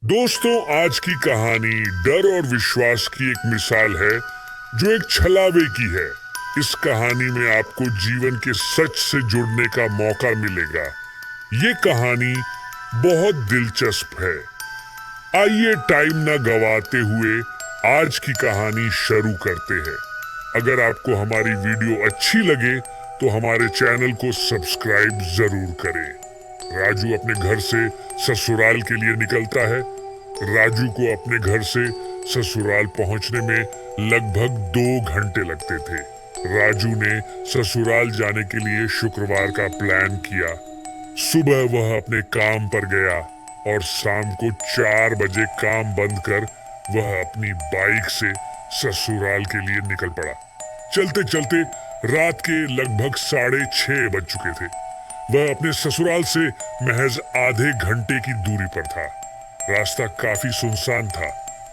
दोस्तों, आज की कहानी डर और विश्वास की एक मिसाल है जो एक छलावे की है। इस कहानी में आपको जीवन के सच से जुड़ने का मौका मिलेगा। ये कहानी बहुत दिलचस्प है। आइए टाइम न गवाते हुए आज की कहानी शुरू करते हैं। अगर आपको हमारी वीडियो अच्छी लगे तो हमारे चैनल को सब्सक्राइब जरूर करें। राजू अपने घर से ससुराल के लिए निकलता है। राजू को अपने घर से ससुराल पहुंचने में लगभग 2 घंटे लगते थे। राजू ने ससुराल जाने के लिए शुक्रवार का प्लान किया। सुबह वह अपने काम पर गया और शाम को 4 बजे काम बंद कर वह अपनी बाइक से ससुराल के लिए निकल पड़ा। चलते चलते रात के लगभग 6:30 बज चुके थे। वह अपने ससुराल से महज आधे घंटे की दूरी पर था। रास्ता काफी सुनसान था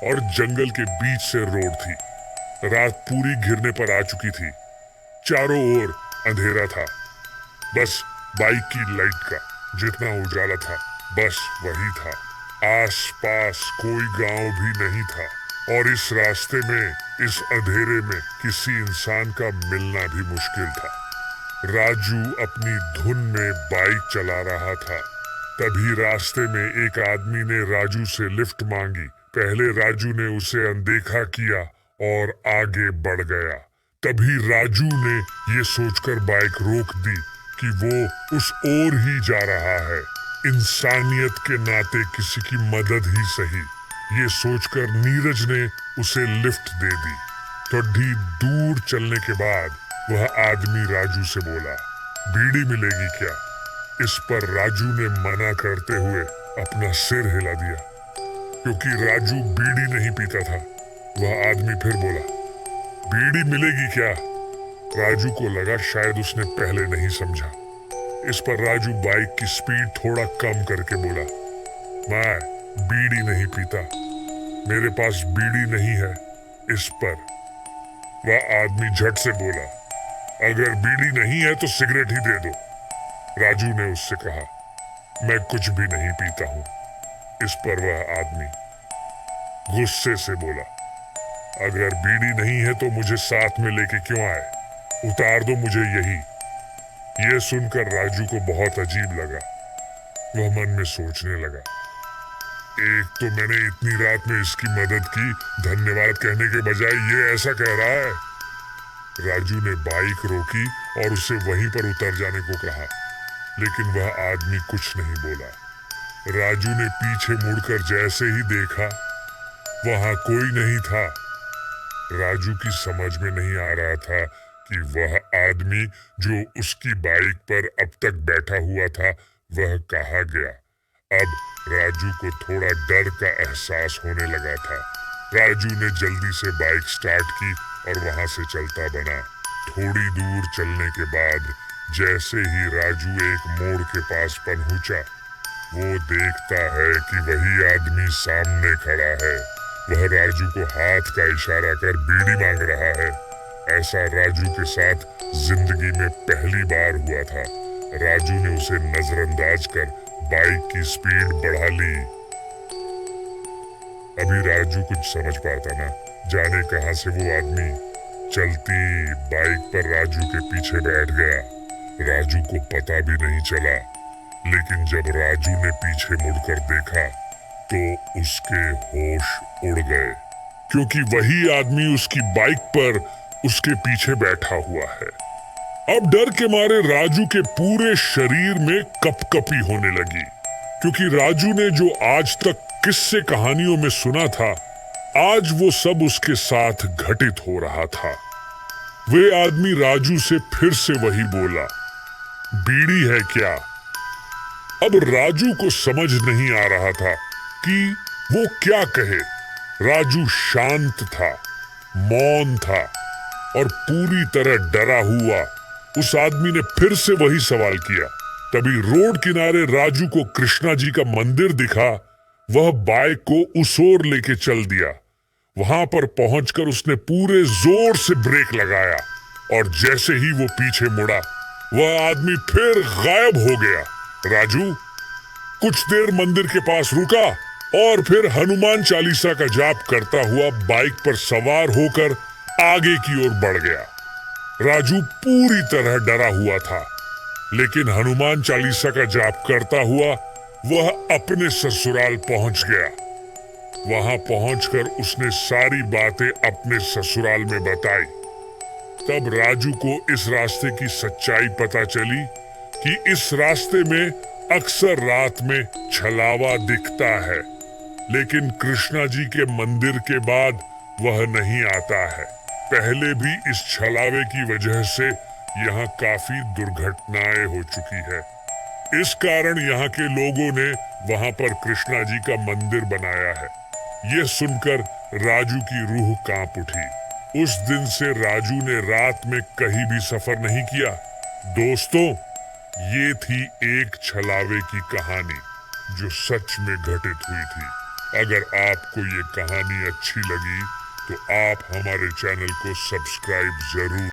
और जंगल के बीच से रोड थी। रात पूरी घिरने पर आ चुकी थी। चारों ओर अंधेरा था। बस बाइक की लाइट का जितना उजाला था बस वही था। आसपास कोई गांव भी नहीं था और इस रास्ते में, इस अंधेरे में किसी इंसान का मिलना भी मुश्किल था। राजू अपनी धुन में बाइक चला रहा था। तभी रास्ते में एक आदमी ने राजू से लिफ्ट मांगी। पहले राजू ने उसे अनदेखा किया और आगे बढ़ गया। तभी राजू ने ये सोचकर बाइक रोक दी कि वो उस ओर ही जा रहा है। इंसानियत के नाते किसी की मदद ही सही, ये सोचकर नीरज ने उसे लिफ्ट दे दी। थोड़ी दूर चलने के बाद वह आदमी राजू से बोला, बीड़ी मिलेगी क्या? इस पर राजू ने मना करते हुए अपना सिर हिला दिया। क्योंकि राजू बीड़ी नहीं पीता था, वह आदमी फिर बोला, बीड़ी मिलेगी क्या? राजू को लगा शायद उसने पहले नहीं समझा। इस पर राजू बाइक की स्पीड थोड़ा कम करके बोला, मैं बीड़ी नहीं पीता, मेरे पास बीड़ी नहीं है। इस पर वह आदमी झट से बोला, अगर बीड़ी नहीं है तो सिगरेट ही दे दो। राजू ने उससे कहा, मैं कुछ भी नहीं पीता हूं। इस पर वह आदमी गुस्से से बोला, अगर बीड़ी नहीं है तो मुझे साथ में लेके क्यों आए? उतार दो मुझे यही। यह सुनकर राजू को बहुत अजीब लगा। वह मन में सोचने लगा, एक तो मैंने इतनी रात में इसकी मदद की, धन्यवाद कहने के बजाय ये ऐसा कह रहा है। राजू ने बाइक रोकी और उसे वहीं पर उतर जाने को कहा, लेकिन वह आदमी कुछ नहीं बोला। राजू ने पीछे मुड़कर जैसे ही देखा, वहां कोई नहीं था। राजू की समझ में नहीं आ रहा था कि वह आदमी जो उसकी बाइक पर अब तक बैठा हुआ था वह कहाँ गया। अब राजू को थोड़ा डर का एहसास होने लगा था। राजू ने जल्दी से बाइक स्टार्ट की और वहां से चलता बना। थोड़ी दूर चलने के बाद जैसे ही राजू एक मोड़ के पास पहुंचा, वो देखता है कि वही आदमी सामने खड़ा है। वह राजू को हाथ का इशारा कर बीड़ी मांग रहा है। ऐसा राजू के साथ जिंदगी में पहली बार हुआ था। राजू ने उसे नजरअंदाज कर बाइक की स्पीड बढ़ा ली। अभी राजू कुछ समझ पाता ना, जाने कहां से वो आदमी चलती बाइक पर राजू के पीछे बैठ गया। राजू को पता भी नहीं चला, लेकिन जब राजू ने पीछे मुड़कर देखा तो उसके होश उड़ गए, क्योंकि वही आदमी उसकी बाइक पर उसके पीछे बैठा हुआ है। अब डर के मारे राजू के पूरे शरीर में कपकपी होने लगी, क्योंकि राजू ने जो आज तक किस्से कहानियों में सुना था, आज वो सब उसके साथ घटित हो रहा था। वे आदमी राजू से फिर से वही बोला, बीड़ी है क्या? अब राजू को समझ नहीं आ रहा था कि वो क्या कहे। राजू शांत था, मौन था और पूरी तरह डरा हुआ। उस आदमी ने फिर से वही सवाल किया। तभी रोड किनारे राजू को कृष्णा जी का मंदिर दिखा। वह बाइक को उस ओर लेके चल दिया। वहां पर पहुंचकर उसने पूरे जोर से ब्रेक लगाया और जैसे ही वो पीछे मुड़ा, वह आदमी फिर गायब हो गया। राजू कुछ देर मंदिर के पास रुका और फिर हनुमान चालीसा का जाप करता हुआ बाइक पर सवार होकर आगे की ओर बढ़ गया। राजू पूरी तरह डरा हुआ था, लेकिन हनुमान चालीसा का जाप करता हुआ वह अपने ससुराल पहुंच गया। वहां पहुंचकर उसने सारी बातें अपने ससुराल में बताई। तब राजू को इस रास्ते की सच्चाई पता चली कि इस रास्ते में अक्सर रात में छलावा दिखता है, लेकिन कृष्णा जी के मंदिर के बाद वह नहीं आता है। पहले भी इस छलावे की वजह से यहाँ काफी दुर्घटनाएं हो चुकी है। इस कारण यहाँ के लोगों ने वहां पर कृष्णा जी का मंदिर बनाया है। यह सुनकर राजू की रूह कांप उठी। उस दिन से राजू ने रात में कहीं भी सफर नहीं किया। दोस्तों, ये थी एक छलावे की कहानी जो सच में घटित हुई थी। अगर आपको ये कहानी अच्छी लगी तो आप हमारे चैनल को सब्सक्राइब जरूर